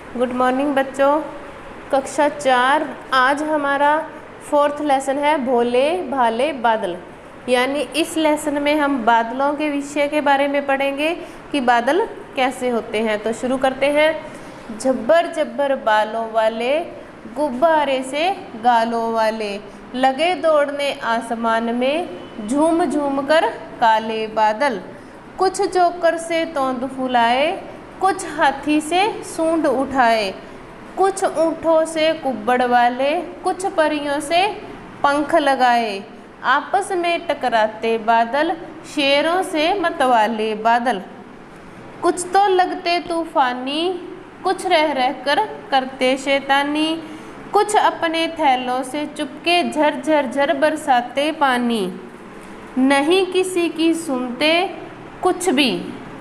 Good morning बच्चों। कक्षा 4 आज हमारा 4th लेसन है भोले भाले बादल। यानी इस लेसन में हम बादलों के विषय के बारे में पढ़ेंगे कि बादल कैसे होते हैं। तो शुरू करते हैं। झब्बर झब्बर बालों वाले, गुब्बारे से गालों वाले, लगे दौड़ने आसमान में, झूम झूम कर काले बादल। कुछ जोकर से तोंद फुलाए, कुछ हाथी से सूंड उठाए, कुछ ऊँटों से कुब्बड़ वाले, कुछ परियों से पंख लगाए। आपस में टकराते बादल, शेरों से मतवाले बादल। कुछ तो लगते तूफानी, कुछ रह रह कर करते शैतानी, कुछ अपने थैलों से चुपके झर झर झर बरसाते पानी। नहीं किसी की सुनते कुछ भी,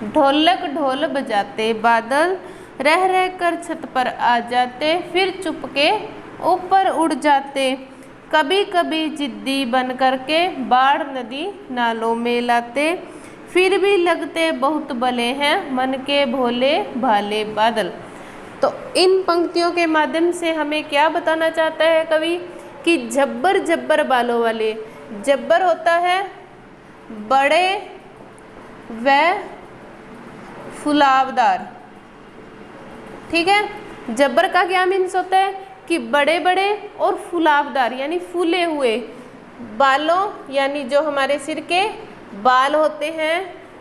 ढोलक ढोल बजाते बादल। रह रह कर छत पर आ जाते, फिर चुपके ऊपर उड़ जाते। कभी कभी जिद्दी बन करके बाढ़ नदी नालों में लाते, फिर भी लगते बहुत भले हैं मन के भोले भाले बादल। तो इन पंक्तियों के माध्यम से हमें क्या बताना चाहता है कवि कि झब्बर झब्बर बालों वाले। झब्बर होता है बड़े व फुलावदार, ठीक है। जब्बर का क्या मीन्स होता है कि बड़े बड़े और फुलावदार यानी फूले हुए बालों, यानी जो हमारे सिर के बाल होते हैं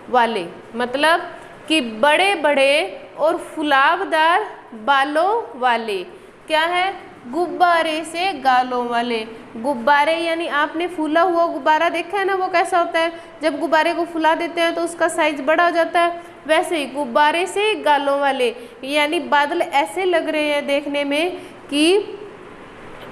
वाले, मतलब कि बड़े बड़े और फुलावदार बालों वाले। क्या है? गुब्बारे से गालों वाले। गुब्बारे यानी आपने फूला हुआ गुब्बारा देखा है ना, वो कैसा होता है? जब गुब्बारे को फुला देते हैं तो उसका साइज बड़ा हो जाता है। वैसे ही गुब्बारे से गालों वाले, यानी बादल ऐसे लग रहे हैं देखने में कि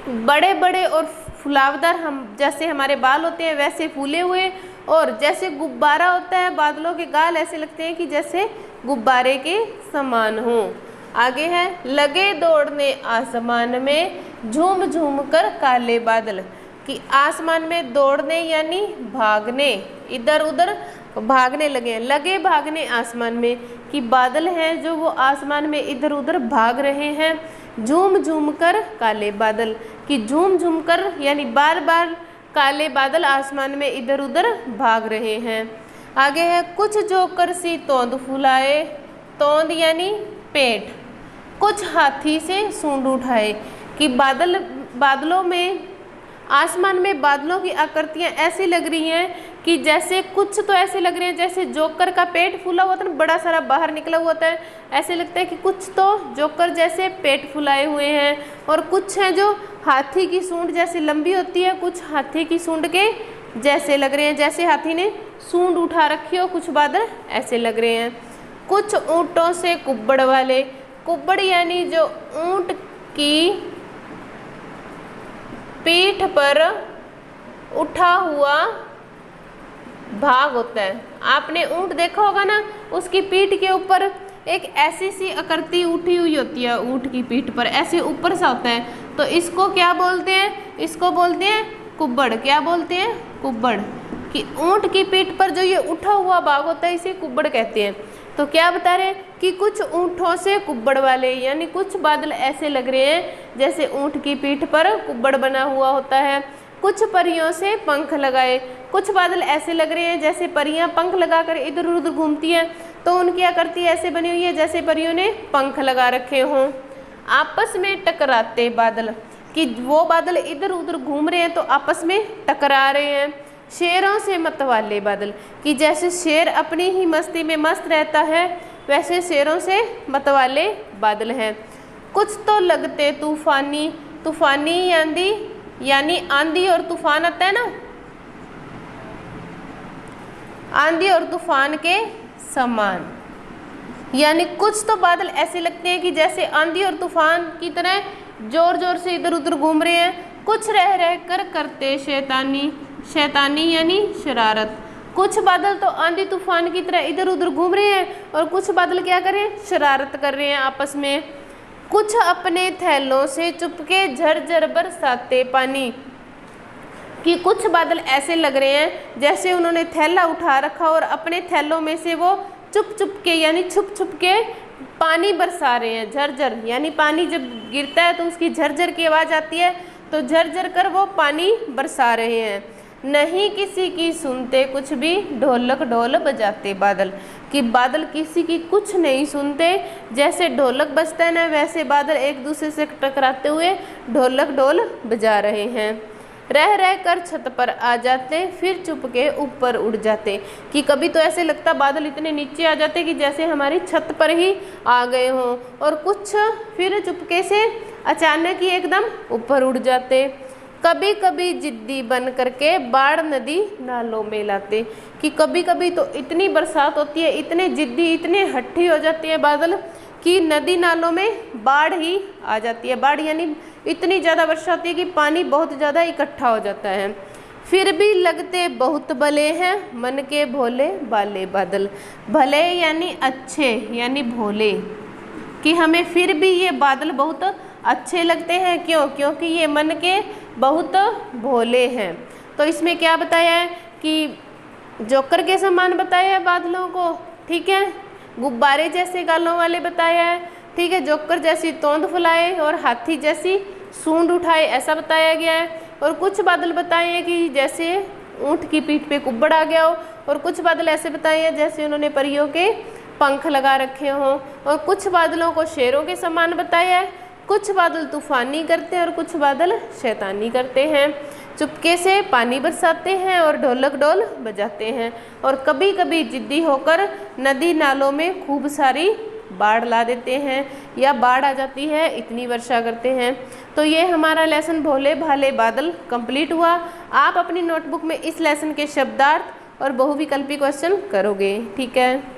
बड़े बड़े और फुलावदार, हम जैसे हमारे बाल होते हैं वैसे फूले हुए, और जैसे गुब्बारा होता है बादलों के गाल ऐसे लगते हैं कि जैसे गुब्बारे के समान हों। आगे है लगे दौड़ने आसमान में, झूम झूम कर काले बादल। कि आसमान में दौड़ने यानी भागने, इधर उधर भागने लगे, लगे भागने आसमान में, कि बादल हैं जो वो आसमान में इधर उधर भाग रहे हैं। झूम झूम कर काले बादल, कि झूम झूम कर यानी बार बार काले बादल आसमान में इधर उधर भाग रहे हैं। आगे है कुछ जोकर सी तोंद फुलाए, तोंद यानी पेट, कुछ हाथी से सूंड उठाए। कि बादलों में, आसमान में बादलों की आकृतियाँ ऐसी लग रही हैं कि जैसे कुछ तो ऐसे लग रहे हैं जैसे जोकर का पेट फूला हुआ था ना, बड़ा सारा बाहर निकला हुआ था, ऐसे लगता है कि कुछ तो जोकर जैसे पेट फुलाए हुए हैं, और कुछ हैं जो हाथी की सूंड जैसी लंबी होती है, कुछ हाथी की सूंड के जैसे लग रहे हैं, जैसे हाथी ने सूंड उठा रखी हो, कुछ बादल ऐसे लग रहे हैं। कुछ ऊँटों से कुब्बड़ वाले, कुब्बड़ यानी जो ऊँट की पीठ पर उठा हुआ भाग होता है। आपने ऊँट देखा होगा ना, उसकी पीठ के ऊपर एक ऐसी सी आकृति उठी हुई होती है, ऊँट की पीठ पर ऐसे ऊपर सा होता है, तो इसको क्या बोलते हैं? इसको बोलते हैं कुब्बड़। क्या बोलते हैं? कुब्बड़। कि ऊँट की पीठ पर जो ये उठा हुआ भाग होता है इसे कुब्बड़ कहते हैं। तो क्या बता रहे हैं कि कुछ ऊँटों से कुब्बड़ वाले, यानी कुछ बादल ऐसे लग रहे हैं जैसे ऊँट की पीठ पर कुब्बड़ बना हुआ होता है। कुछ परियों से पंख लगाए, कुछ बादल ऐसे लग रहे हैं जैसे परियां पंख लगाकर इधर उधर घूमती हैं, तो उनकी आकृति ऐसे बनी हुई है जैसे परियों ने पंख लगा रखे हों। आपस में टकराते बादल, कि वो बादल इधर उधर घूम रहे हैं तो आपस में टकरा रहे हैं। शेरों से मतवाले बादल, कि जैसे शेर अपनी ही मस्ती में मस्त रहता है वैसे शेरों से मतवाले बादल हैं। कुछ तो लगते तूफानी, तूफानी आंधी यानी आंधी और तूफान आता है ना, आंधी और तूफान के समान। यानी कुछ तो बादल ऐसे लगते हैं कि जैसे आंधी और तूफान की तरह जोर जोर से इधर उधर घूम रहे हैं। कुछ रह रह कर करते शैतानी, शैतानी यानी शरारत। कुछ बादल तो आंधी तूफान की तरह इधर उधर घूम रहे हैं, और कुछ बादल क्या कर रहे हैं? शरारत कर रहे हैं आपस में। कुछ अपने थैलों से चुपके झरझर बरसाते पानी, कि कुछ बादल ऐसे लग रहे हैं जैसे उन्होंने थैला उठा रखा और अपने थैलों में से वो चुप चुप के यानी छुप छुप के पानी बरसा रहे हैं, झरझर, यानी पानी जब गिरता है तो उसकी झरझर की आवाज़ आती है, तो झरझर कर वो पानी बरसा रहे हैं। नहीं किसी की सुनते कुछ भी, ढोलक ढोल बजाते बादल, कि बादल किसी की कुछ नहीं सुनते, जैसे ढोलक बजता है ना वैसे बादल एक दूसरे से टकराते हुए ढोलक ढोल बजा रहे हैं। रह कर छत पर आ जाते, फिर चुपके ऊपर उड़ जाते, कि कभी तो ऐसे लगता बादल इतने नीचे आ जाते कि जैसे हमारी छत पर ही आ गए हों, और कुछ फिर चुपके से अचानक ही एकदम ऊपर उड़ जाते। कभी कभी जिद्दी बन करके बाढ़ नदी नालों में लाते, कि कभी कभी तो इतनी बरसात होती है, इतने जिद्दी, इतने हट्टी हो जाती है बादल कि नदी नालों में बाढ़ ही आ जाती है। बाढ़ यानी इतनी ज़्यादा वर्षा होती है कि पानी बहुत ज़्यादा इकट्ठा हो जाता है। फिर भी लगते बहुत भले हैं, मन के भोले बाले बादल। भले यानी अच्छे, यानी भोले, कि हमें फिर भी ये बादल बहुत अच्छे लगते हैं। क्यों? क्योंकि ये मन के बहुत भोले हैं। तो इसमें क्या बताया है कि जोकर के समान बताया है बादलों को, ठीक है, गुब्बारे जैसे गालों वाले बताया है, ठीक है, जोकर जैसी तोंद फुलाए और हाथी जैसी सूंड उठाए, ऐसा बताया गया है। और कुछ बादल बताए हैं कि जैसे ऊंट की पीठ पे कुब्बड़ आ गया हो, और कुछ बादल ऐसे बताए हैं जैसे उन्होंने परियों के पंख लगा रखे हों, और कुछ बादलों को शेरों के समान बताया है। कुछ बादल तूफानी करते हैं और कुछ बादल शैतानी करते हैं, चुपके से पानी बरसाते हैं और ढोलक ढोल बजाते हैं, और कभी कभी जिद्दी होकर नदी नालों में खूब सारी बाढ़ ला देते हैं, या बाढ़ आ जाती है, इतनी वर्षा करते हैं। तो ये हमारा लेसन भोले भाले बादल कंप्लीट हुआ। आप अपनी नोटबुक में इस लेसन के शब्दार्थ और बहुविकल्पी क्वेश्चन करोगे, ठीक है।